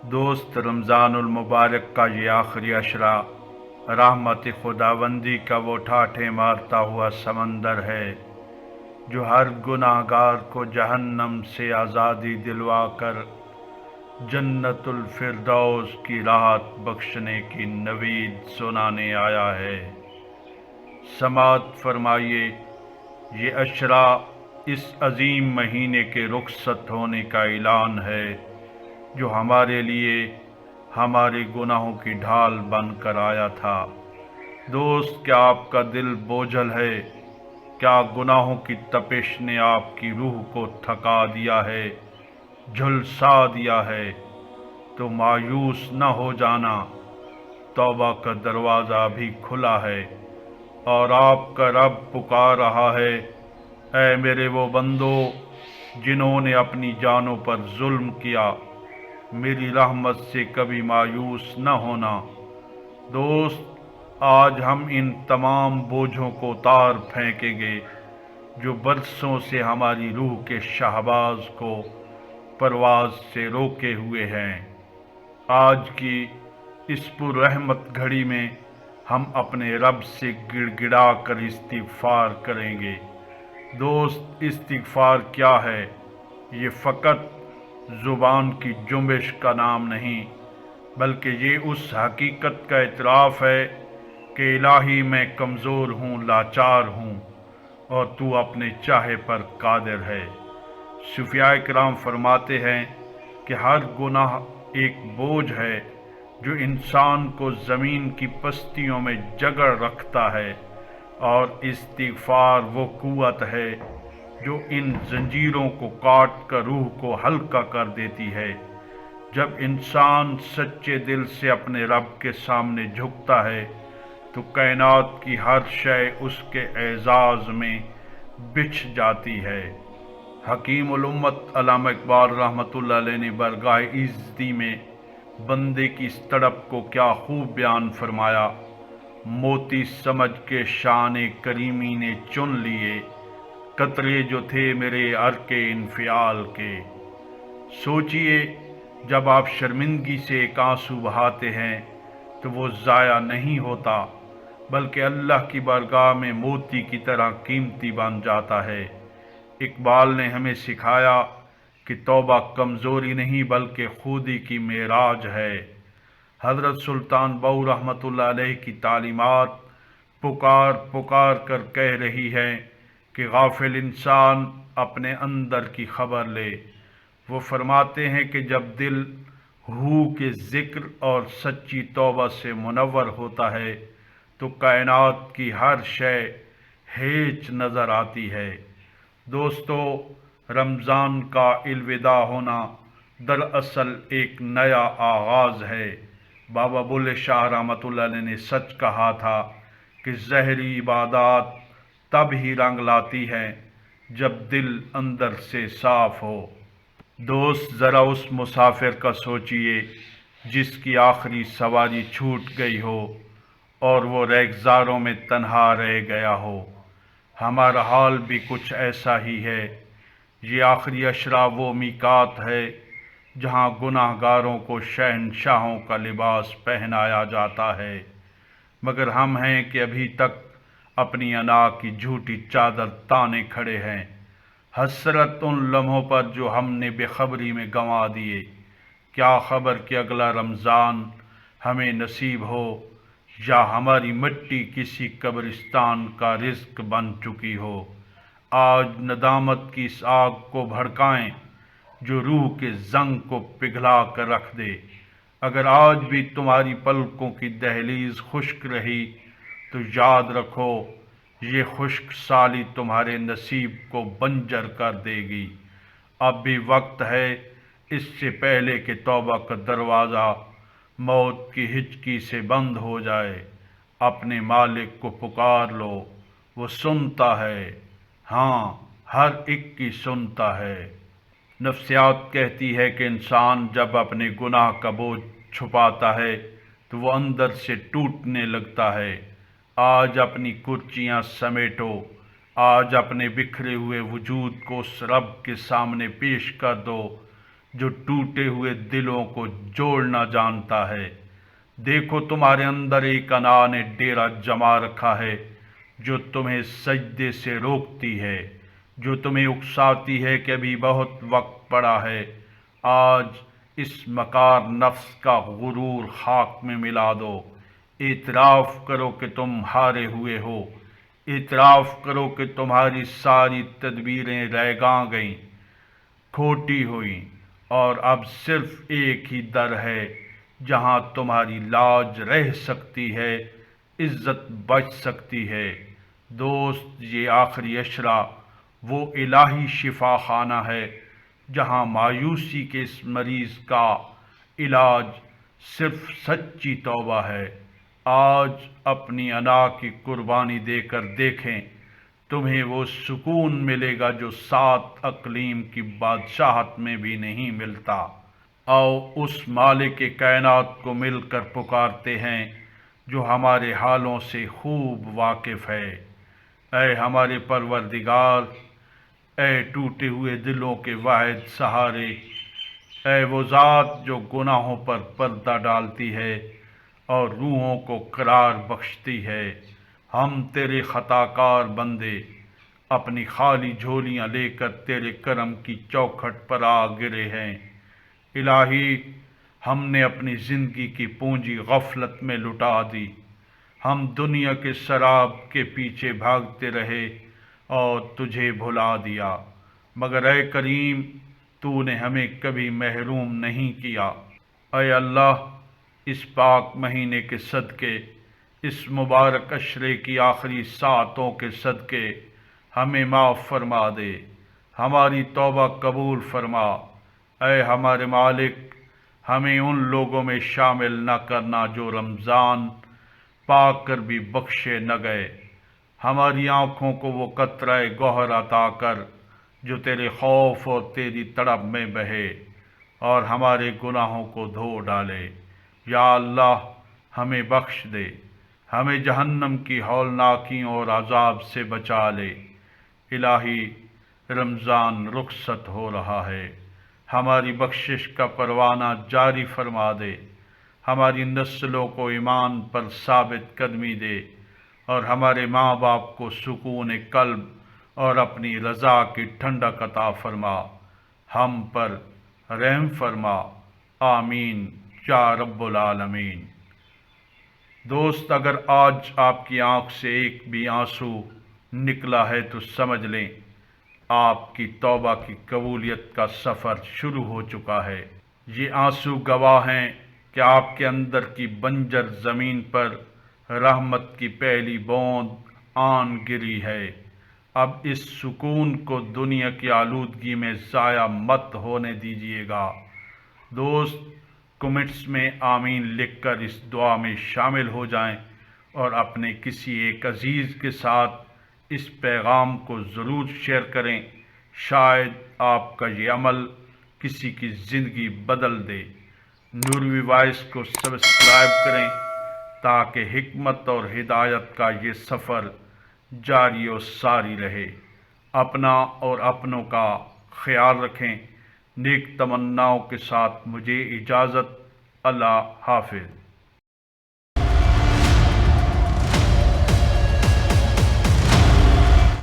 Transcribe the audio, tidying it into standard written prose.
دوست، رمضان المبارک کا یہ آخری عشرہ رحمت خداوندی کا وہ ٹھاٹھے مارتا ہوا سمندر ہے جو ہر گناہ گار کو جہنم سے آزادی دلوا کر جنت الفردوس کی راحت بخشنے کی نوید سنانے آیا ہے۔ سماعت فرمائیے، یہ عشرہ اس عظیم مہینے کے رخصت ہونے کا اعلان ہے جو ہمارے لیے ہمارے گناہوں کی ڈھال بن کر آیا تھا۔ دوست، کیا آپ کا دل بوجھل ہے؟ کیا گناہوں کی تپش نے آپ کی روح کو تھکا دیا ہے، جھلسا دیا ہے؟ تو مایوس نہ ہو جانا، توبہ کا دروازہ بھی کھلا ہے اور آپ کا رب پکار رہا ہے، اے میرے وہ بندو جنہوں نے اپنی جانوں پر ظلم کیا، میری رحمت سے کبھی مایوس نہ ہونا۔ دوست، آج ہم ان تمام بوجھوں کو اتار پھینکیں گے جو برسوں سے ہماری روح کے شہباز کو پرواز سے روکے ہوئے ہیں۔ آج کی اس پررحمت گھڑی میں ہم اپنے رب سے گڑ گڑا کر استغفار کریں گے۔ دوست، استغفار کیا ہے؟ یہ فقط زبان کی جنبش کا نام نہیں، بلکہ یہ اس حقیقت کا اعتراف ہے کہ الہی میں کمزور ہوں، لاچار ہوں، اور تو اپنے چاہے پر قادر ہے۔ صوفیاء کرام فرماتے ہیں کہ ہر گناہ ایک بوجھ ہے جو انسان کو زمین کی پستیوں میں جگڑ رکھتا ہے، اور استغفار وہ قوت ہے جو ان زنجیروں کو کاٹ کر روح کو ہلکا کر دیتی ہے۔ جب انسان سچے دل سے اپنے رب کے سامنے جھکتا ہے تو کائنات کی ہر شے اس کے اعزاز میں بچھ جاتی ہے۔ حکیم الامت علامہ اقبال رحمۃ اللہ علیہ نے برگاہ عزتی میں بندے کی اس تڑپ کو کیا خوب بیان فرمایا: موتی سمجھ کے شان کریمی نے چن لیے، قطرے جو تھے میرے عرق انفعال کے۔ سوچئے، جب آپ شرمندگی سے ایک آنسو بہاتے ہیں تو وہ ضائع نہیں ہوتا، بلکہ اللہ کی بارگاہ میں موتی کی طرح قیمتی بن جاتا ہے۔ اقبال نے ہمیں سکھایا کہ توبہ کمزوری نہیں بلکہ خودی کی معراج ہے۔ حضرت سلطان بہو رحمۃ اللہ علیہ کی تعلیمات پکار پکار کر کہہ رہی ہیں کہ غافل انسان اپنے اندر کی خبر لے۔ وہ فرماتے ہیں کہ جب دل ہو کے ذکر اور سچی توبہ سے منور ہوتا ہے تو کائنات کی ہر شے ہیچ نظر آتی ہے۔ دوستو، رمضان کا الوداع ہونا دراصل ایک نیا آغاز ہے۔ بابا بلے شاہ رحمۃ اللہ علیہ نے سچ کہا تھا کہ ظاہری عبادات تب ہی رنگ لاتی ہیں جب دل اندر سے صاف ہو۔ دوست، ذرا اس مسافر کا سوچئے جس کی آخری سواری چھوٹ گئی ہو اور وہ ریگزاروں میں تنہا رہ گیا ہو۔ ہمارا حال بھی کچھ ایسا ہی ہے۔ یہ آخری عشرہ وہ میقات ہے جہاں گناہ گاروں کو شہنشاہوں کا لباس پہنایا جاتا ہے، مگر ہم ہیں کہ ابھی تک اپنی انا کی جھوٹی چادر تانے کھڑے ہیں۔ حسرت ان لمحوں پر جو ہم نے بے خبری میں گنوا دیے۔ کیا خبر کہ اگلا رمضان ہمیں نصیب ہو یا ہماری مٹی کسی قبرستان کا رزق بن چکی ہو۔ آج ندامت کی اس آگ کو بھڑکائیں جو روح کے زنگ کو پگھلا کر رکھ دے۔ اگر آج بھی تمہاری پلکوں کی دہلیز خشک رہی تو یاد رکھو، یہ خشک سالی تمہارے نصیب کو بنجر کر دے گی۔ اب بھی وقت ہے، اس سے پہلے کہ توبہ کا دروازہ موت کی ہچکی سے بند ہو جائے۔ اپنے مالک کو پکار لو، وہ سنتا ہے، ہاں، ہر ایک کی سنتا ہے۔ نفسیات کہتی ہے کہ انسان جب اپنے گناہ کا بوجھ چھپاتا ہے تو وہ اندر سے ٹوٹنے لگتا ہے۔ آج اپنی کرچیاں سمیٹو، آج اپنے بکھرے ہوئے وجود کو اس رب کے سامنے پیش کر دو جو ٹوٹے ہوئے دلوں کو جوڑنا جانتا ہے۔ دیکھو تمہارے اندر ایک انا نے ڈیرا جما رکھا ہے جو تمہیں سجدے سے روکتی ہے، جو تمہیں اکساتی ہے کہ ابھی بہت وقت پڑا ہے۔ آج اس مکار نفس کا غرور خاک میں ملا دو۔ اعتراف کرو کہ تم ہارے ہوئے ہو، اعتراف کرو کہ تمہاری ساری تدبیریں ریگاں گئیں، کھوٹی ہوئیں، اور اب صرف ایک ہی در ہے جہاں تمہاری لاج رہ سکتی ہے، عزت بچ سکتی ہے۔ دوست، یہ آخری عشرہ وہ الہی شفا خانہ ہے جہاں مایوسی کے اس مریض کا علاج صرف سچی توبہ ہے۔ آج اپنی انا کی قربانی دے کر دیکھیں، تمہیں وہ سکون ملے گا جو 7 اقلیم کی بادشاہت میں بھی نہیں ملتا۔ آؤ اس مالک کائنات کو مل کر پکارتے ہیں جو ہمارے حالوں سے خوب واقف ہے۔ اے ہمارے پروردگار، اے ٹوٹے ہوئے دلوں کے واحد سہارے، اے وہ ذات جو گناہوں پر پردہ ڈالتی ہے اور روحوں کو قرار بخشتی ہے، ہم تیرے خطا کار بندے اپنی خالی جھولیاں لے کر تیرے کرم کی چوکھٹ پر آ گرے ہیں۔ الہی، ہم نے اپنی زندگی کی پونجی غفلت میں لٹا دی، ہم دنیا کے شراب کے پیچھے بھاگتے رہے اور تجھے بھلا دیا، مگر اے کریم، تو نے ہمیں کبھی محروم نہیں کیا۔ اے اللہ، اس پاک مہینے کے صدقے، اس مبارک عشرے کی آخری ساعتوں کے صدقے ہمیں معاف فرما دے، ہماری توبہ قبول فرما۔ اے ہمارے مالک، ہمیں ان لوگوں میں شامل نہ کرنا جو رمضان پا کر بھی بخشے نہ گئے۔ ہماری آنکھوں کو وہ قطرہ گوہر عطا کر جو تیرے خوف اور تیری طلب میں بہے، اور ہمارے گناہوں کو دھو ڈالے۔ یا اللہ، ہمیں بخش دے، ہمیں جہنم کی ہولناکیوں اور عذاب سے بچا لے۔ الہی، رمضان رخصت ہو رہا ہے، ہماری بخشش کا پروانہ جاری فرما دے، ہماری نسلوں کو ایمان پر ثابت قدمی دے، اور ہمارے ماں باپ کو سکون قلب اور اپنی رضا کی ٹھنڈک عطا فرما۔ ہم پر رحم فرما، آمین یا رب العالمین۔ دوست، اگر آج آپ کی آنکھ سے ایک بھی آنسو نکلا ہے تو سمجھ لیں آپ کی توبہ کی قبولیت کا سفر شروع ہو چکا ہے۔ یہ آنسو گواہ ہیں کہ آپ کے اندر کی بنجر زمین پر رحمت کی پہلی بوند آن گری ہے۔ اب اس سکون کو دنیا کی آلودگی میں ضائع مت ہونے دیجیے گا۔ دوست، کمنٹس میں آمین لکھ کر اس دعا میں شامل ہو جائیں اور اپنے کسی ایک عزیز کے ساتھ اس پیغام کو ضرور شیئر کریں۔ شاید آپ کا یہ عمل کسی کی زندگی بدل دے۔ نوروی وائس کو سبسکرائب کریں تاکہ حکمت اور ہدایت کا یہ سفر جاری و ساری رہے۔ اپنا اور اپنوں کا خیال رکھیں۔ نیک تمناؤں کے ساتھ مجھے اجازت۔ اللہ حافظ۔